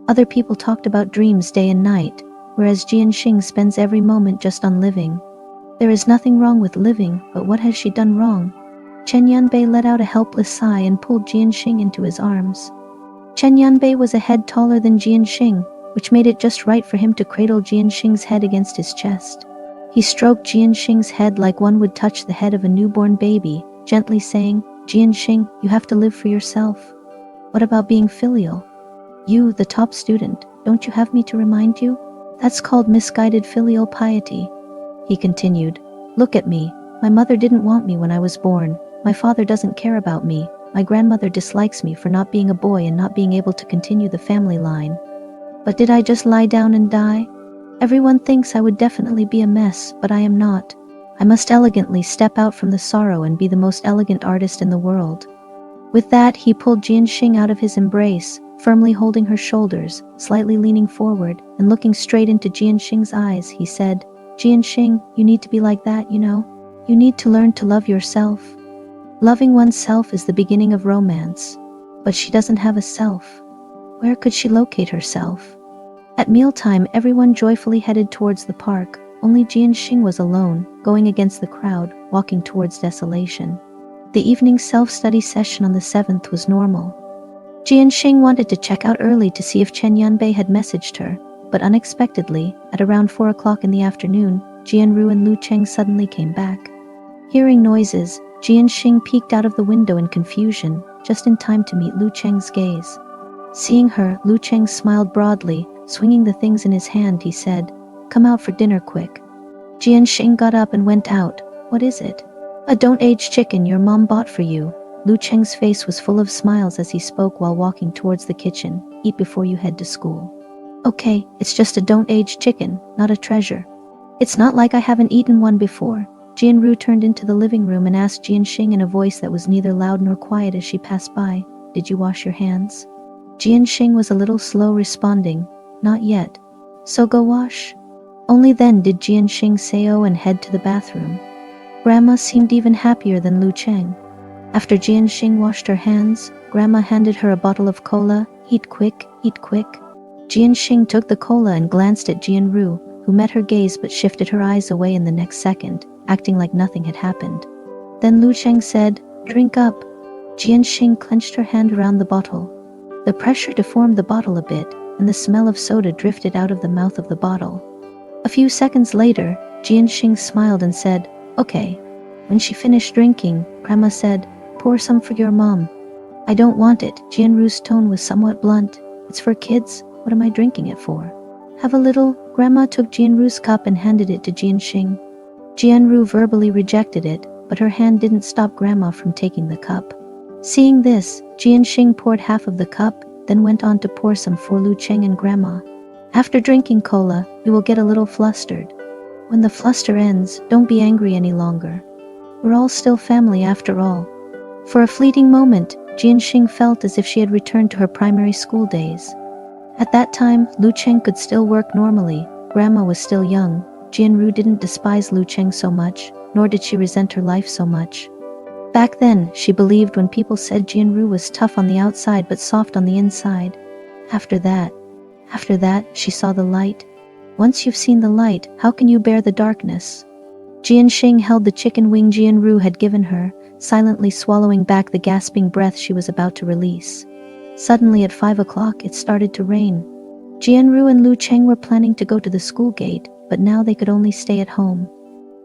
Other people talked about dreams day and night, whereas Jianxing spends every moment just on living. There is nothing wrong with living, but what has she done wrong? Chen Yanbei let out a helpless sigh and pulled Jianxing into his arms. Chen Yanbei was a head taller than Jianxing, which made it just right for him to cradle Jianxing's head against his chest. He stroked Jianxing's head like one would touch the head of a newborn baby, gently saying, "Jianxing, you have to live for yourself. What about being filial? You, the top student, don't you have me to remind you? That's called misguided filial piety." He continued, "Look at me. My mother didn't want me when I was born. My father doesn't care about me. My grandmother dislikes me for not being a boy and not being able to continue the family line. But did I just lie down and die? Everyone thinks I would definitely be a mess, but I am not. I must elegantly step out from the sorrow and be the most elegant artist in the world." With that, he pulled Jianxing out of his embrace, firmly holding her shoulders, slightly leaning forward, and looking straight into Jianxing's eyes, he said, "Jianxing, you need to be like that, you know? You need to learn to love yourself. Loving oneself is the beginning of romance." But she doesn't have a self. Where could she locate herself? At mealtime, everyone joyfully headed towards the park. Only Jianxing was alone, going against the crowd, walking towards desolation. The evening self-study session on the 7th was normal. Jianxing wanted to check out early to see if Chen Yanbei had messaged her, but unexpectedly, at around 4 o'clock in the afternoon, Jianru and Lu Cheng suddenly came back. Hearing noises, Jianxing peeked out of the window in confusion, just in time to meet Lu Cheng's gaze. Seeing her, Lu Cheng smiled broadly. Swinging the things in his hand, he said, "Come out for dinner quick." Jianxing got up and went out. "What is it?" "A don't-age chicken your mom bought for you." Lu Cheng's face was full of smiles as he spoke while walking towards the kitchen. "Eat before you head to school." "Okay, it's just a don't-age chicken, not a treasure." "It's not like I haven't eaten one before." Jianru turned into the living room and asked Jianxing in a voice that was neither loud nor quiet as she passed by, "Did you wash your hands?" Jianxing was a little slow responding, "Not yet." "So go wash." Only then did Jianxing say oh and head to the bathroom. Grandma seemed even happier than Lu Cheng. After Jianxing washed her hands, Grandma handed her a bottle of cola. "Eat quick, eat quick." Jianxing took the cola and glanced at Jianru, who met her gaze but shifted her eyes away in the next second, acting like nothing had happened. Then Lu Cheng said, "Drink up." Jianxing clenched her hand around the bottle. The pressure deformed the bottle a bit, and the smell of soda drifted out of the mouth of the bottle. A few seconds later, Jianxing smiled and said, "Okay." When she finished drinking, Grandma said, "Pour some for your mom." "I don't want it." Jianru's tone was somewhat blunt. "It's for kids. What am I drinking it for?" "Have a little." Grandma took Jianru's cup and handed it to Jianxing. Jianru verbally rejected it, but her hand didn't stop Grandma from taking the cup. Seeing this, Jianxing poured half of the cup, then went on to pour some for Lu Cheng and Grandma. "After drinking cola, you will get a little flustered. When the fluster ends, don't be angry any longer. We're all still family after all." For a fleeting moment, Jianxing felt as if she had returned to her primary school days. At that time, Lu Cheng could still work normally. Grandma was still young. Jianru didn't despise Lu Cheng so much, nor did she resent her life so much. Back then, she believed when people said Jianru was tough on the outside but soft on the inside. After that, she saw the light. Once you've seen the light, how can you bear the darkness? Jianxing held the chicken wing Jianru had given her, silently swallowing back the gasping breath she was about to release. Suddenly at 5 o'clock, it started to rain. Jianru and Lu Cheng were planning to go to the school gate, but now they could only stay at home.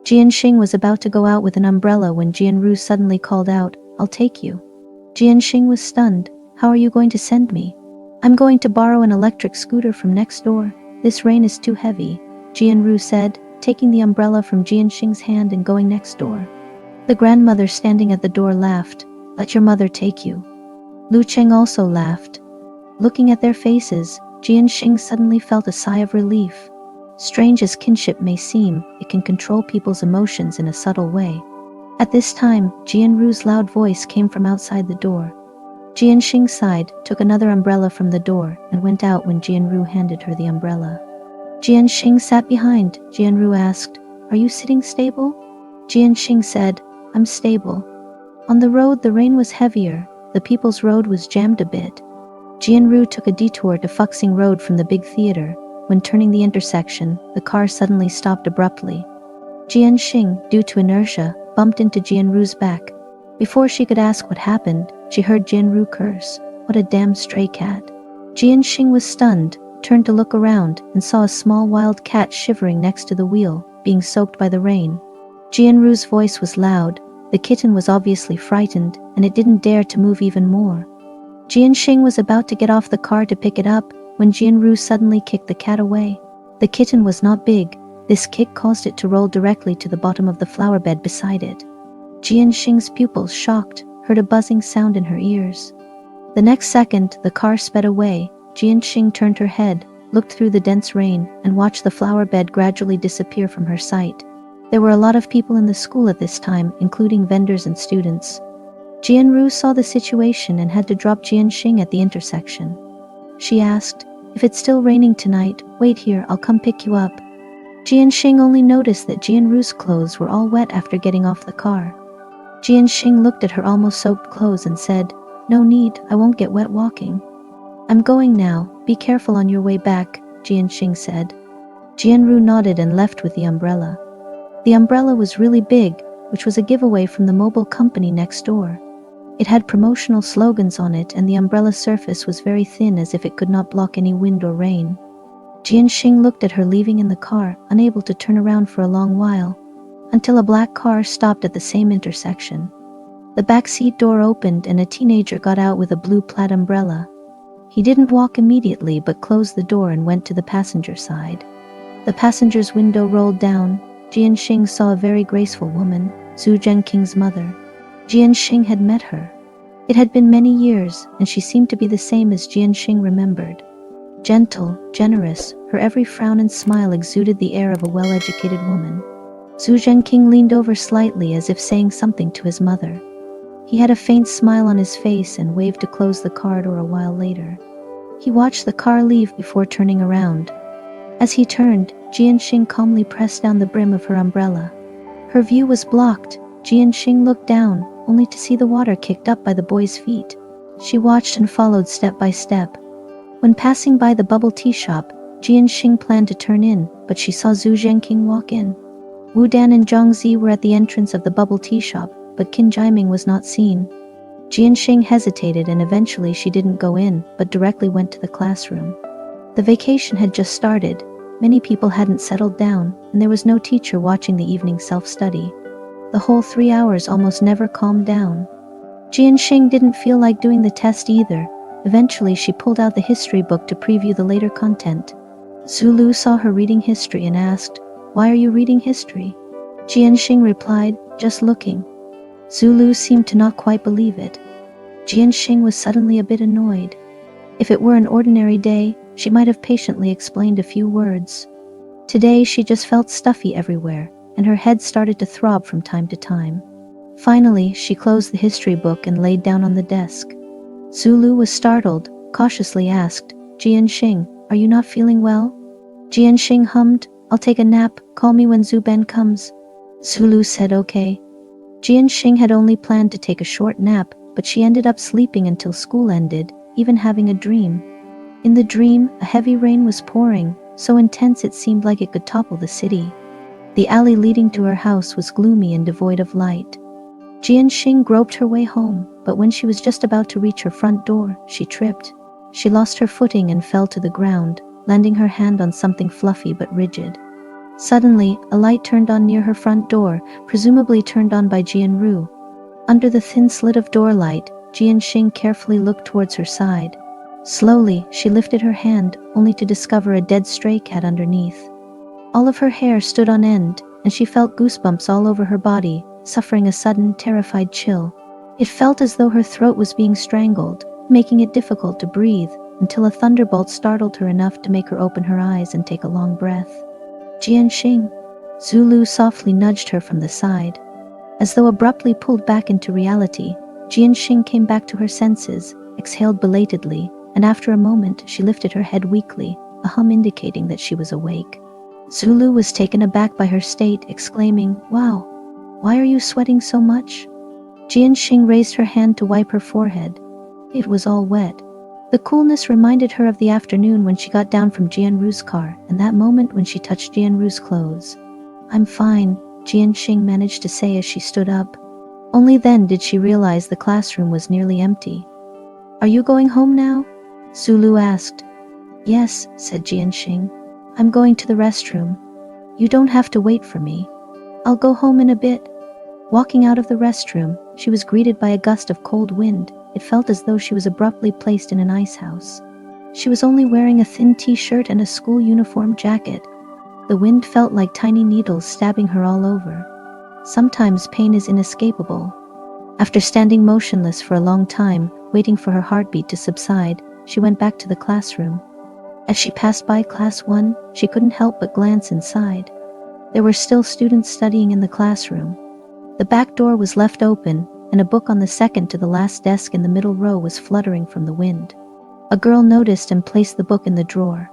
Jianxing was about to go out with an umbrella when Jianru suddenly called out, "I'll take you." Jianxing was stunned. "How are you going to send me?" "I'm going to borrow an electric scooter from next door. This rain is too heavy," Jianru said, taking the umbrella from Jianxing's hand and going next door. The grandmother standing at the door laughed. "Let your mother take you." Lu Cheng also laughed. Looking at their faces, Jianxing suddenly felt a sigh of relief. Strange as kinship may seem, it can control people's emotions in a subtle way. At this time, Jianru's loud voice came from outside the door. Jianxing sighed, took another umbrella from the door, and went out when Jianru handed her the umbrella. Jianxing sat behind. Jianru asked, "Are you sitting stable?" Jianxing said, "I'm stable." On the road, the rain was heavier. The people's road was jammed a bit. Jianru took a detour to Fuxing Road from the big theater. When turning the intersection, the car suddenly stopped abruptly. Jianxing, due to inertia, bumped into Jianru's back. Before she could ask what happened, she heard Jianru curse, "What a damn stray cat." Jianxing was stunned, turned to look around, and saw a small wild cat shivering next to the wheel, being soaked by the rain. Jianru's voice was loud. The kitten was obviously frightened, and it didn't dare to move even more. Jianxing was about to get off the car to pick it up, when Jianru suddenly kicked the cat away. The kitten was not big. This kick caused it to roll directly to the bottom of the flower bed beside it. Jianxing's pupils, shocked, heard a buzzing sound in her ears. The next second, the car sped away. Jianxing turned her head, looked through the dense rain, and watched the flower bed gradually disappear from her sight. There were a lot of people in the school at this time, including vendors and students. Jianru saw the situation and had to drop Jianxing at the intersection. She asked, "If it's still raining tonight, wait here, I'll come pick you up." Jianxing only noticed that Jianru's clothes were all wet after getting off the car. Jianxing looked at her almost soaked clothes and said, "No need, I won't get wet walking." "I'm going now, be careful on your way back," Jianxing said. Jianru nodded and left with the umbrella. The umbrella was really big, which was a giveaway from the mobile company next door. It had promotional slogans on it, and the umbrella surface was very thin, as if it could not block any wind or rain. Jianxing looked at her leaving in the car, unable to turn around for a long while, until a black car stopped at the same intersection. The back seat door opened and a teenager got out with a blue plaid umbrella. He didn't walk immediately but closed the door and went to the passenger side. The passenger's window rolled down. Jianxing saw a very graceful woman, Xu Zhengqing's mother. Jianxing had met her. It had been many years, and she seemed to be the same as Jianxing remembered. Gentle, generous, her every frown and smile exuded the air of a well-educated woman. Xu Zhengqing leaned over slightly as if saying something to his mother. He had a faint smile on his face and waved to close the car door a while later. He watched the car leave before turning around. As he turned, Jianxing calmly pressed down the brim of her umbrella. Her view was blocked. Jianxing looked down, only to see the water kicked up by the boy's feet. She watched and followed step by step. When passing by the bubble tea shop, Jianxing planned to turn in, but she saw Xu Zhengqing walk in. Wu Dan and Zhang Zi were at the entrance of the bubble tea shop, but Qin Jiaming was not seen. Jianxing hesitated, and eventually she didn't go in, but directly went to the classroom. The vacation had just started. Many people hadn't settled down, and there was no teacher watching the evening self-study. The whole 3 hours almost never calmed down. Jianxing didn't feel like doing the test either. Eventually she pulled out the history book to preview the later content. Zulu saw her reading history and asked, "Why are you reading history?" Jianxing replied, "Just looking." Zulu seemed to not quite believe it. Jianxing was suddenly a bit annoyed. If it were an ordinary day, she might have patiently explained a few words. Today she just felt stuffy everywhere, and her head started to throb from time to time. Finally, she closed the history book and laid down on the desk. Zulu was startled, cautiously asked, "Jianxing, are you not feeling well?" Jianxing hummed, "I'll take a nap, call me when Zuben comes." Zulu said okay. Jianxing had only planned to take a short nap, but she ended up sleeping until school ended, even having a dream. In the dream, a heavy rain was pouring, so intense it seemed like it could topple the city. The alley leading to her house was gloomy and devoid of light. Jianxing groped her way home, but when she was just about to reach her front door, she tripped. She lost her footing and fell to the ground, landing her hand on something fluffy but rigid. Suddenly, a light turned on near her front door, presumably turned on by Jianru. Under the thin slit of door light, Jianxing carefully looked towards her side. Slowly, she lifted her hand, only to discover a dead stray cat underneath. All of her hair stood on end, and she felt goosebumps all over her body, suffering a sudden, terrified chill. It felt as though her throat was being strangled, making it difficult to breathe, until a thunderbolt startled her enough to make her open her eyes and take a long breath. "Jianxing." Zulu softly nudged her from the side. As though abruptly pulled back into reality, Jianxing came back to her senses, exhaled belatedly, and after a moment she lifted her head weakly, a hum indicating that she was awake. Zulu was taken aback by her state, exclaiming, "Wow, why are you sweating so much?" Jianxing raised her hand to wipe her forehead. It was all wet. The coolness reminded her of the afternoon when she got down from Jianru's car, and that moment when she touched Jianru's clothes. "I'm fine," Jianxing managed to say as she stood up. Only then did she realize the classroom was nearly empty. "Are you going home now?" Zulu asked. "Yes," said Jianxing. "I'm going to the restroom. You don't have to wait for me. I'll go home in a bit." Walking out of the restroom, she was greeted by a gust of cold wind. It felt as though she was abruptly placed in an ice house. She was only wearing a thin t-shirt and a school uniform jacket. The wind felt like tiny needles stabbing her all over. Sometimes pain is inescapable. After standing motionless for a long time, waiting for her heartbeat to subside, she went back to the classroom. As she passed by class 1, she couldn't help but glance inside. There were still students studying in the classroom. The back door was left open, and a book on the second to the last desk in the middle row was fluttering from the wind. A girl noticed and placed the book in the drawer.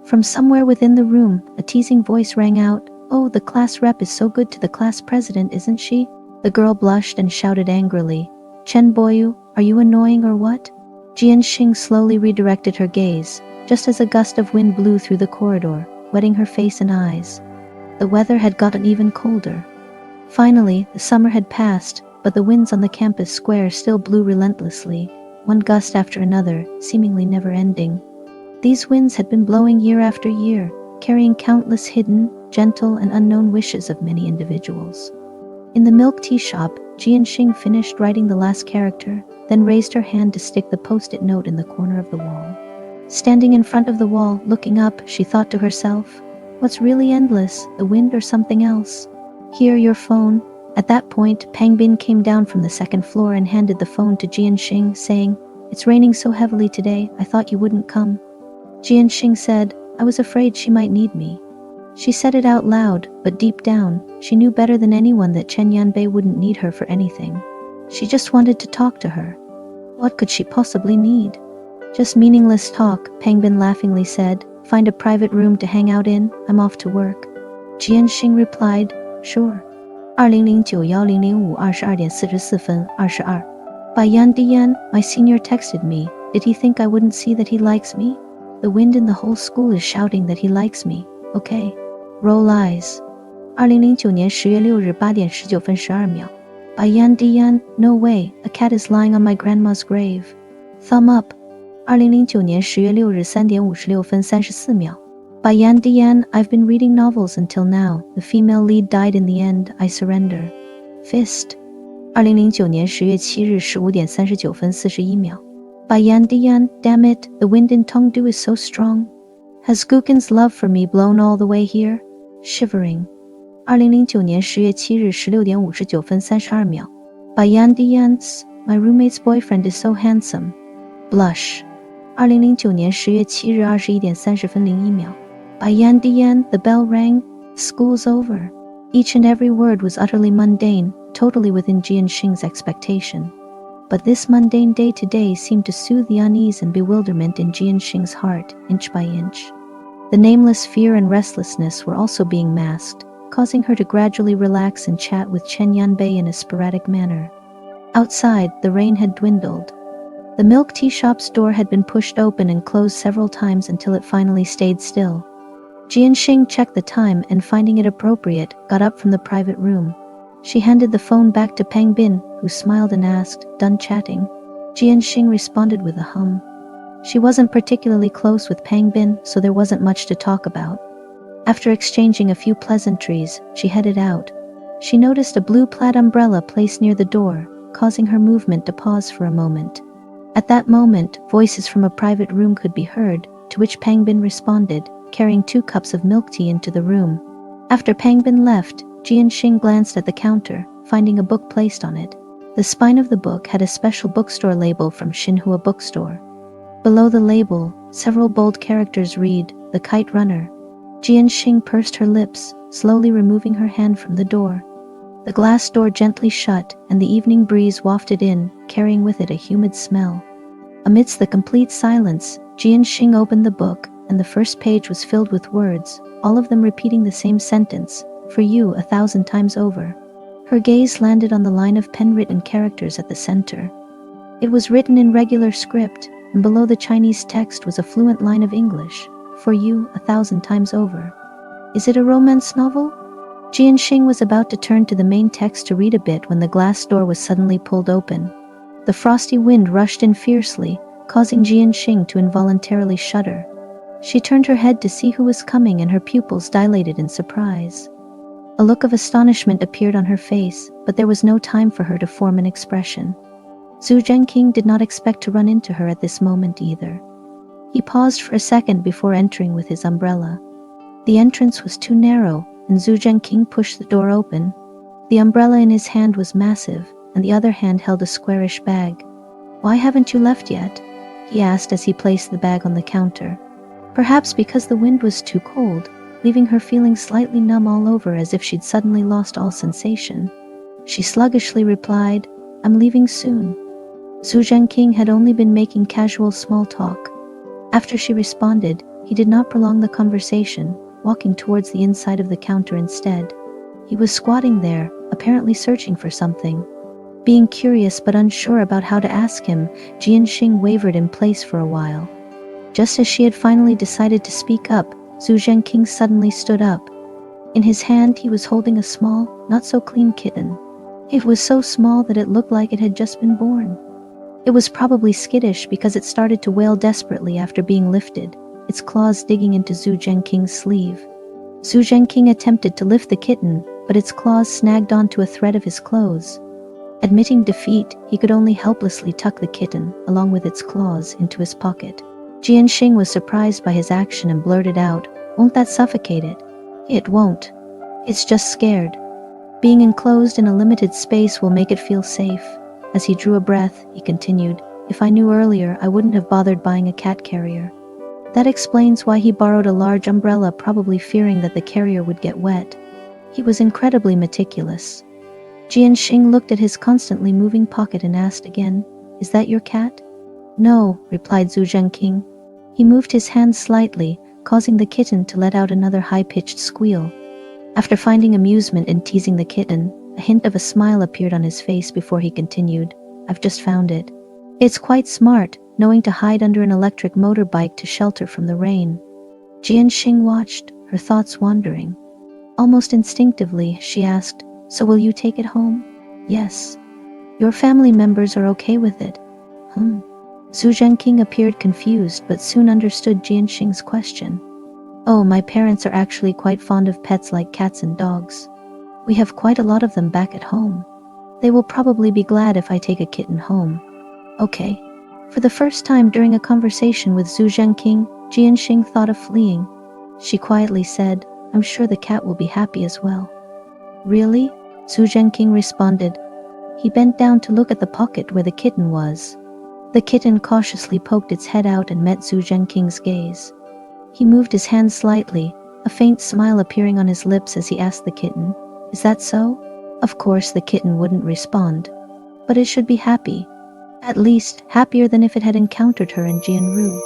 From somewhere within the room, a teasing voice rang out, "Oh, the class rep is so good to the class president, isn't she?" The girl blushed and shouted angrily, "Chen Boyu, are you annoying or what?" Jianxing slowly redirected her gaze, just as a gust of wind blew through the corridor, wetting her face and eyes. The weather had gotten even colder. Finally, the summer had passed, but the winds on the campus square still blew relentlessly, one gust after another, seemingly never ending. These winds had been blowing year after year, carrying countless hidden, gentle, and unknown wishes of many individuals. In the milk tea shop, Jianxing finished writing the last character, then raised her hand to stick the post-it note in the corner of the wall. Standing in front of the wall, looking up, she thought to herself, "What's really endless, the wind or something else? Here, your phone." At that point, Pang Bin came down from the second floor and handed the phone to Jianxing, saying, "It's raining so heavily today, I thought you wouldn't come." Jianxing said, "I was afraid she might need me." She said it out loud, but deep down, she knew better than anyone that Chen Yanbei wouldn't need her for anything. She just wanted to talk to her. What could she possibly need? "Just meaningless talk," Pang Bin laughingly said. "Find a private room to hang out in, I'm off to work." Jianxing replied, "Sure." 2009-1005-22:44. By Yan Dian, my senior texted me. Did he think I wouldn't see that he likes me? The wind in the whole school is shouting that he likes me. Okay. Roll eyes. 2009-10月6日8:19:12. By Yan Dian, no way, a cat is lying on my grandma's grave. Thumb up. 2009-10月6日3:56:34. By Yan Dian, I've been reading novels until now. The female lead died in the end. I surrender. Fist. 2009-10月7日15:39:41. By Yan Dian, damn it, the wind in Tongdu is so strong. Has Gukin's love for me blown all the way here? Shivering. 2009-10月7日16:59:32. By Yan Dian's, my roommate's boyfriend is so handsome. Blush. 2009-10月7日21:30:01. By Yan Dian, the bell rang. School's over. Each and every word was utterly mundane, totally within Jianxing's expectation. But this mundane day-to-day seemed to soothe the unease and bewilderment in Jianxing's heart, inch by inch. The nameless fear and restlessness were also being masked, causing her to gradually relax and chat with Chen Yanbei in a sporadic manner. Outside, the rain had dwindled. The milk tea shop's door had been pushed open and closed several times until it finally stayed still. Jianxing checked the time and, finding it appropriate, got up from the private room. She handed the phone back to Pang Bin, who smiled and asked, "Done chatting?" Jianxing responded with a hum. She wasn't particularly close with Pang Bin, so there wasn't much to talk about. After exchanging a few pleasantries, she headed out. She noticed a blue plaid umbrella placed near the door, causing her movement to pause for a moment. At that moment, voices from a private room could be heard, to which Pang Bin responded, carrying 2 cups of milk tea into the room. After Pang Bin left, Jianxing glanced at the counter, finding a book placed on it. The spine of the book had a special bookstore label from Xinhua Bookstore. Below the label, several bold characters read, "The Kite Runner." Jianxing pursed her lips, slowly removing her hand from the door. The glass door gently shut, and the evening breeze wafted in, carrying with it a humid smell. Amidst the complete silence, Jianxing opened the book, and the first page was filled with words, all of them repeating the same sentence, "For you 1,000 times over." Her gaze landed on the line of pen-written characters at the center. It was written in regular script, and below the Chinese text was a fluent line of English, "For you 1,000 times over." Is it a romance novel? Jianxing was about to turn to the main text to read a bit when the glass door was suddenly pulled open. The frosty wind rushed in fiercely, causing Jianxing to involuntarily shudder. She turned her head to see who was coming, and her pupils dilated in surprise. A look of astonishment appeared on her face, but there was no time for her to form an expression. Xu Zhengqing did not expect to run into her at this moment either. He paused for a second before entering with his umbrella. The entrance was too narrow, and Xu Zhengqing pushed the door open. The umbrella in his hand was massive, and the other hand held a squarish bag. "Why haven't you left yet?" he asked as he placed the bag on the counter. Perhaps because the wind was too cold, leaving her feeling slightly numb all over as if she'd suddenly lost all sensation. She sluggishly replied, "I'm leaving soon." Xu Zhengqing had only been making casual small talk. After she responded, he did not prolong the conversation, walking towards the inside of the counter instead. He was squatting there, apparently searching for something. Being curious but unsure about how to ask him, Jianxing wavered in place for a while. Just as she had finally decided to speak up, Xu Zhengqing suddenly stood up. In his hand he was holding a small, not-so-clean kitten. It was so small that it looked like it had just been born. It was probably skittish because it started to wail desperately after being lifted, its claws digging into Xu Zhengqing's sleeve. Xu Zhengqing attempted to lift the kitten, but its claws snagged onto a thread of his clothes. Admitting defeat, he could only helplessly tuck the kitten, along with its claws, into his pocket. Jianxing was surprised by his action and blurted out, "Won't that suffocate it?" "It won't. It's just scared. Being enclosed in a limited space will make it feel safe." As he drew a breath, he continued, "If I knew earlier, I wouldn't have bothered buying a cat carrier." That explains why he borrowed a large umbrella, probably fearing that the carrier would get wet. He was incredibly meticulous. Jianxing looked at his constantly moving pocket and asked again, "Is that your cat?" "No," replied Xu Zhengqing. He moved his hand slightly, causing the kitten to let out another high-pitched squeal. After finding amusement in teasing the kitten, a hint of a smile appeared on his face before he continued, "I've just found it. It's quite smart, knowing to hide under an electric motorbike to shelter from the rain." Jianxing watched, her thoughts wandering. Almost instinctively, she asked, "So will you take it home?" "Yes." "Your family members are okay with it?" Xu Zhengqing appeared confused but soon understood Jianxing's question. "Oh, my parents are actually quite fond of pets like cats and dogs. We have quite a lot of them back at home. They will probably be glad if I take a kitten home." "Okay." For the first time during a conversation with Xu Zhengqing, Jianxing thought of fleeing. She quietly said, "I'm sure the cat will be happy as well." "Really?" Xu Zhengqing responded. He bent down to look at the pocket where the kitten was. The kitten cautiously poked its head out and met Xu Zhengqing's gaze. He moved his hand slightly, a faint smile appearing on his lips as he asked the kitten, "Is that so?" Of course the kitten wouldn't respond. But it should be happy. At least, happier than if it had encountered her in Jianru.